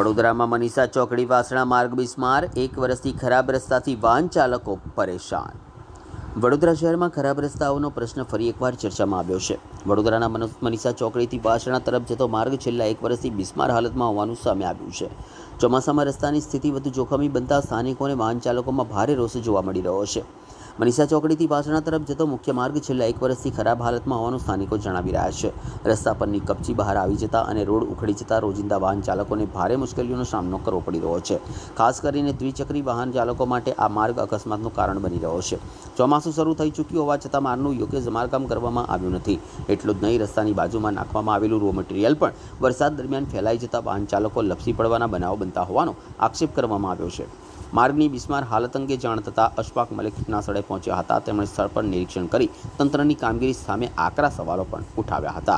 વડોદરામાં મનીષા ચોકડી વાસણા માર્ગ બિસ્માર, 1 વર્ષથી ખરાબ રસ્તાથી વાહન ચાલકો પરેશાન। વડોદરા શહેરમાં ખરાબ રસ્તાઓનો પ્રશ્ન ફરી એકવાર ચર્ચામાં આવ્યો છે। વડોદરાના મનીષા ચોકડીથી વાસણા તરફ જતો માર્ગ છેલ્લા 1 વર્ષથી બિસ્માર હાલતમાં હોવાનું સામે આવ્યું છે। ચોમાસામાં રસ્તાની સ્થિતિ વધુ જોખમી બનતા સ્થાનિકો અને વાહન ચાલકોમાં ભારે રોષ જોવા મળી રહ્યો છે। મનીષા ચોકડીથી વાસણા તરફ જતો મુખ્ય માર્ગ છેલ્લા 1 વર્ષથી ખરાબ હાલતમાં હોવાનું સ્થાનિકો જણાવી રહ્યા છે। રસ્તા પરની કપચી બહાર આવી જતા અને રોડ ઉખડી જતા રોજિંદા વાહન ચાલકોને ભારે મુશ્કેલીઓનો સામનો કરવો પડી રહ્યો છે। ખાસ કરીને દ્વિચક્રી વાહન ચાલકો માટે આ માર્ગ અકસ્માતનું કારણ બની રહ્યો છે। ચોમાસું શરૂ થઈ ચૂક્યું હોવા છતાં માર્ગનું યોગ્ય સમારકામ કરવામાં આવ્યું નથી। એટલું જ નહીં, રસ્તાની બાજુમાં નાખવામાં આવેલું રો મટીરિયલ પણ વરસાદ દરમિયાન ફેલાઈ જતા વાહન ચાલકો લપસી પડવાના બનાવો બનતા હોવાનો આક્ષેપ કરવામાં આવ્યો છે। માર્ગની બિસ્માર હાલત અંગે જાણ થતાં અશફાક મલિક ઘટના સ્થળે પહોંચ્યા હતા। તેમણે સ્થળ પર નિરીક્ષણ કરી તંત્રની કામગીરી સામે આકરા સવાલો પણ ઉઠાવ્યા હતા।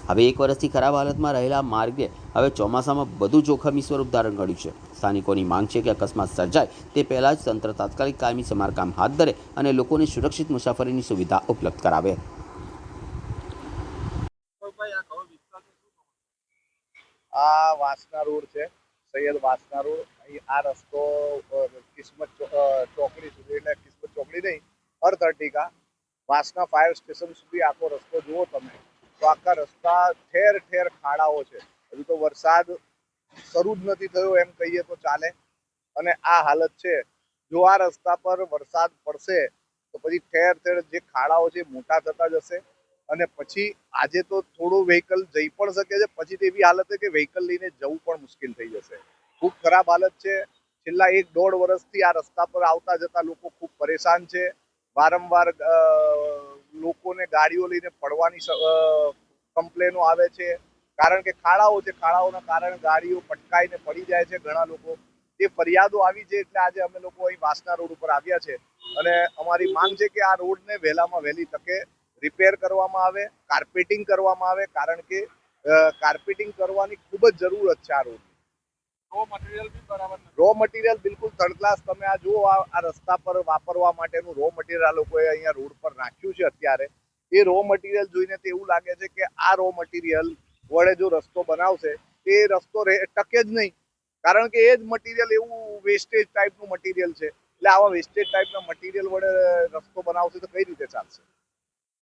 હવે 1 વર્ષથી ખરાબ હાલતમાં રહેલા માર્ગે હવે ચોમાસામાં વધુ જોખમી સ્વરૂપ ધારણ કર્યું છે। સ્થાનિકોની માંગ છે કે અકસ્માત સર્જાય તે પહેલાં જ તંત્ર તાત્કાલિક કાયમી સમારકામ હાથ ધરે અને લોકોને સુરક્ષિત મુસાફરીની સુવિધા ઉપલબ્ધ કરાવે। આ વાસના રોડ છે, સૈયદ વાસના રોડ। અહીં આ રસ્તો કિસ્મત ચોકડી સુધી, એટલે કિસ્મત ચોકડી નહીં, અર્ધર્ટિકા વાસના ફાયર સ્ટેશન સુધી આખો રસ્તો જુઓ તમે તો આખા રસ્તા ઠેર ઠેર ખાડાઓ છે। હજુ તો વરસાદ શરૂ જ નથી થયો એમ કહીએ તો ચાલે, અને આ હાલત છે। જો આ રસ્તા પર વરસાદ પડશે તો પછી ઠેર ઠેર જે ખાડાઓ છે મોટા થતા જશે, અને પછી આજે તો થોડું વ્હીકલ જઈ પણ શકે છે, પછી તો એવી હાલત છે કે વ્હીકલ લઈને જવું પણ મુશ્કેલ થઈ જશે। ખૂબ ખરાબ હાલત છે। છેલ્લા 1-1.5 વર્ષથી આ રસ્તા પર આવતા જતા લોકો ખૂબ પરેશાન છે। વારંવાર લોકોને ગાડીઓ લઈને પડવાની કમ્પ્લેનો આવે છે, કારણ કે ખાડાઓ છે। ખાડાઓના કારણે ગાડીઓ પટકાઈને પડી જાય છે ઘણા લોકો। એ ફરિયાદો આવી છે એટલે આજે અમે લોકો અહીં વાસના રોડ ઉપર આવ્યા છે, અને અમારી માંગ છે કે આ રોડને વહેલામાં વહેલી તકે રિપેર કરવામાં આવે, કાર્પેટિંગ કરવામાં આવે, કારણ કે કાર્પેટિંગ કરવાની ખૂબ જ જરૂરત છે આ રોડ। રો મટીરિયલ બિલકુલ થર્ડ ક્લાસ। તમે આ જુઓ, આ રસ્તા પર વાપરવા માટેનું રો મટીરિયલ આ લોકોએ અહીંયા રોડ પર નાખ્યું છે અત્યારે। એ રો મટીરિયલ જોઈને તો એવું લાગે છે કે આ રો મટીરિયલ વડે જો રસ્તો બનાવશે તે રસ્તો ટકે જ નહીં, કારણ કે એ જ મટીરિયલ એવું વેસ્ટેજ ટાઈપનું મટીરિયલ છે। એટલે આવા વેસ્ટેજ ટાઈપના મટીરિયલ વડે રસ્તો બનાવશે તો કઈ રીતે ચાલશે?